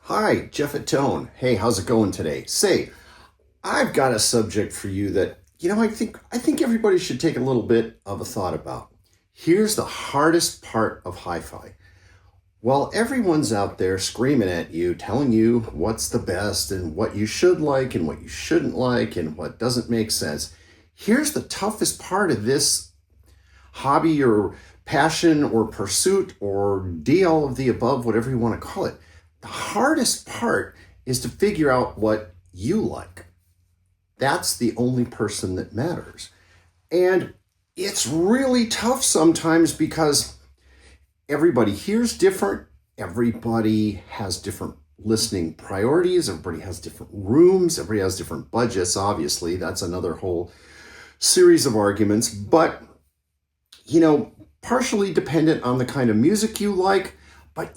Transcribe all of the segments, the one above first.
Hi, Jeff at Tone. Hey, how's it going today? Say, I've got a subject for you that, I think everybody should take a little bit of a thought about. Here's the hardest part of hi-fi. While everyone's out there screaming at you, telling you what's the best and what you should like and what you shouldn't like and what doesn't make sense, here's the toughest part of this hobby or passion or pursuit or D all of the above, whatever you want to call it. The hardest part is to figure out what you like. That's the only person that matters. And it's really tough sometimes because everybody hears different, everybody has different listening priorities, everybody has different rooms, everybody has different budgets, obviously. That's another whole series of arguments. But partially dependent on the kind of music you like. But,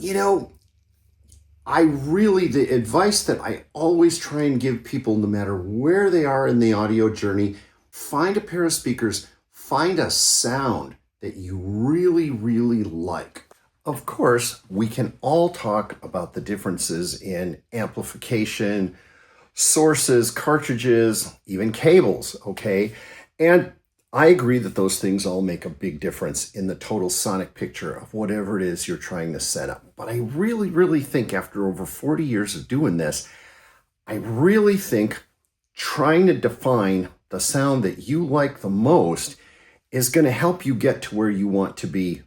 the advice that I always try and give people, no matter where they are in the audio journey, find a pair of speakers, find a sound that you really, really like. Of course, we can all talk about the differences in amplification, sources, cartridges, even cables, okay? And I agree that those things all make a big difference in the total sonic picture of whatever it is you're trying to set up. But I really, really think after over 40 years of doing this, I really think trying to define the sound that you like the most is going to help you get to where you want to be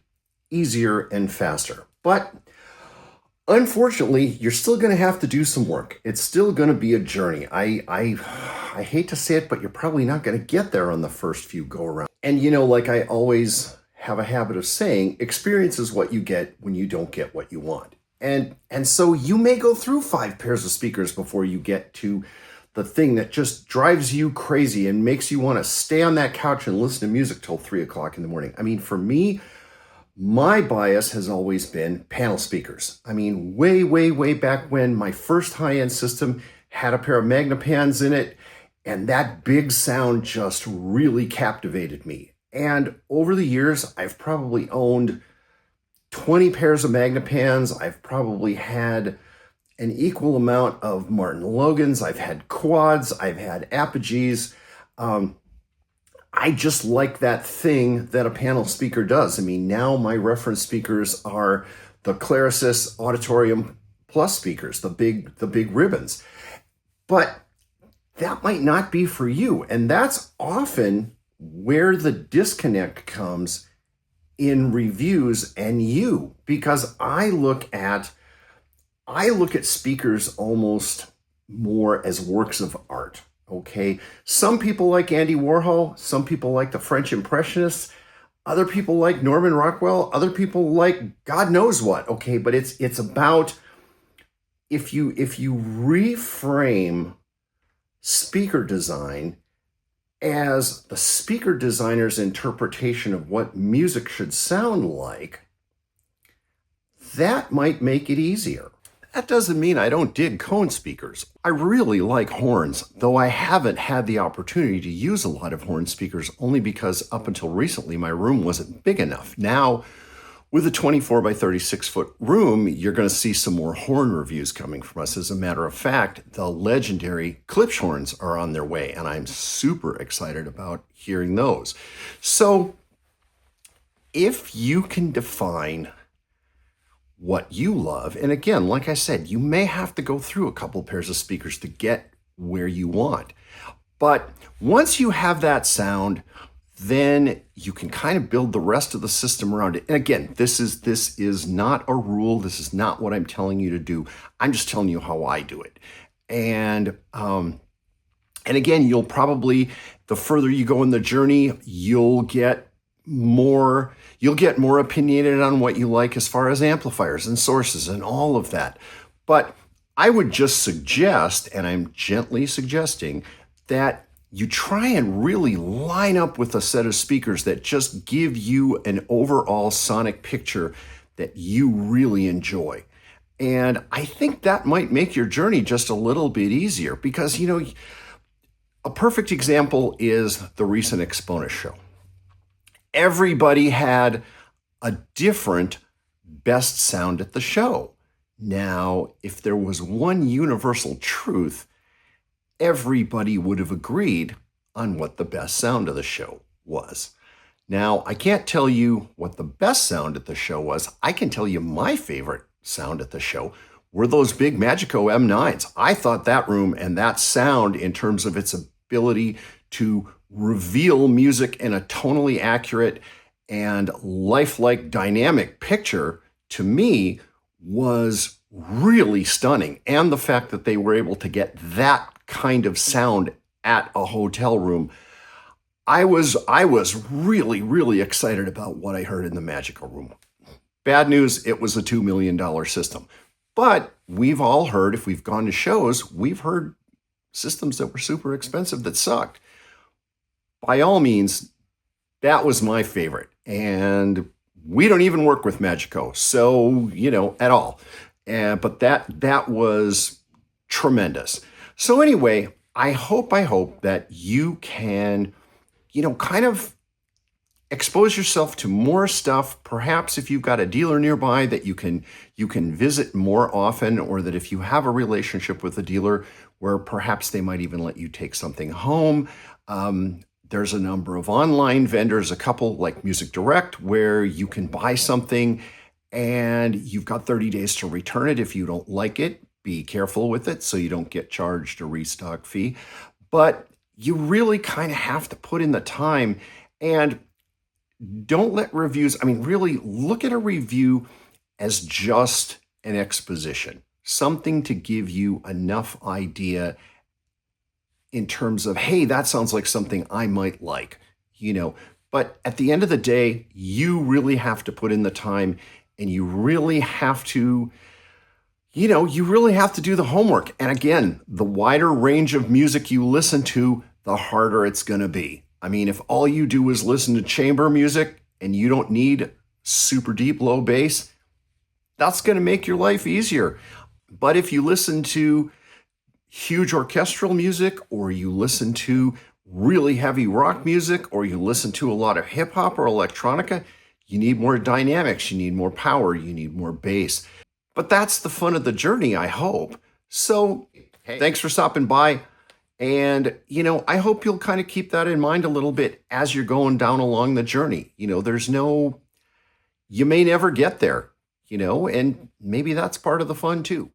easier and faster. But unfortunately, you're still going to have to do some work. It's still going to be a journey. I hate to say it, but you're probably not going to get there on the first few go around. And like I always have a habit of saying, experience is what you get when you don't get what you want. And so you may go through 5 pairs of speakers before you get to the thing that just drives you crazy and makes you want to stay on that couch and listen to music till 3 o'clock in the morning. I mean, for me, my bias has always been panel speakers. I mean, way, way, way back when my first high-end system had a pair of Magnapans in it, and that big sound just really captivated me. And over the years, I've probably owned 20 pairs of Magnapans. I've probably had an equal amount of Martin Logans. I've had quads. I've had apogees. I just like that thing that a panel speaker does. I mean, now my reference speakers are the Clarisys Auditorium Plus speakers, the big ribbons. But that might not be for you. And that's often where the disconnect comes in reviews and you, because I look at speakers almost more as works of art. Okay, some people like Andy Warhol, some people like the French Impressionists, other people like Norman Rockwell, other people like God knows what. Okay, but it's about if you reframe speaker design as the speaker designer's interpretation of what music should sound like, that might make it easier. That doesn't mean I don't dig cone speakers. I really like horns, though I haven't had the opportunity to use a lot of horn speakers only because up until recently my room wasn't big enough. Now, with a 24 by 36 foot room, you're going to see some more horn reviews coming from us. As a matter of fact, the legendary Klipsch horns are on their way, and I'm super excited about hearing those. So, if you can define what you love. And again, like I said, you may have to go through a couple pairs of speakers to get where you want. But once you have that sound, then you can kind of build the rest of the system around it. And again, this is not a rule. This is not what I'm telling you to do. I'm just telling you how I do it. And again, you'll probably, the further you go in the journey, you'll get more opinionated on what you like as far as amplifiers and sources and all of that. But I would just suggest, and I'm gently suggesting, that you try and really line up with a set of speakers that just give you an overall sonic picture that you really enjoy. And I think that might make your journey just a little bit easier because, a perfect example is the recent Axpona show. Everybody had a different best sound at the show. Now, if there was one universal truth, everybody would have agreed on what the best sound of the show was. Now, I can't tell you what the best sound at the show was. I can tell you my favorite sound at the show were those big Magico M9s. I thought that room and that sound, in terms of its ability to reveal music in a tonally accurate and lifelike dynamic picture, to me was really stunning. And the fact that they were able to get that kind of sound at a hotel room, I was really excited about what I heard in the Magical Room. Bad news, it was a $2 million system. But we've all heard, if we've gone to shows, we've heard systems that were super expensive that sucked. By all means, that was my favorite. And we don't even work with Magico, so, at all. But that was tremendous. So anyway, I hope that you can, kind of expose yourself to more stuff. Perhaps if you've got a dealer nearby that you can visit more often, or that if you have a relationship with a dealer where perhaps they might even let you take something home. There's a number of online vendors, a couple like Music Direct, where you can buy something and you've got 30 days to return it if you don't like it. Be careful with it so you don't get charged a restock fee. But you really kind of have to put in the time, and don't let reviews, really look at a review as just an exposition, something to give you enough idea in terms of, hey, that sounds like something I might like, But at the end of the day, you really have to put in the time, and you really have to, do the homework. And again, the wider range of music you listen to, the harder it's going to be. If all you do is listen to chamber music and you don't need super deep low bass, that's going to make your life easier. But if you listen to huge orchestral music, or you listen to really heavy rock music, or you listen to a lot of hip hop or electronica, you need more dynamics, you need more power, you need more bass. But that's the fun of the journey, I hope. So, hey, thanks for stopping by. And, I hope you'll kind of keep that in mind a little bit as you're going down along the journey. You may never get there, and maybe that's part of the fun too.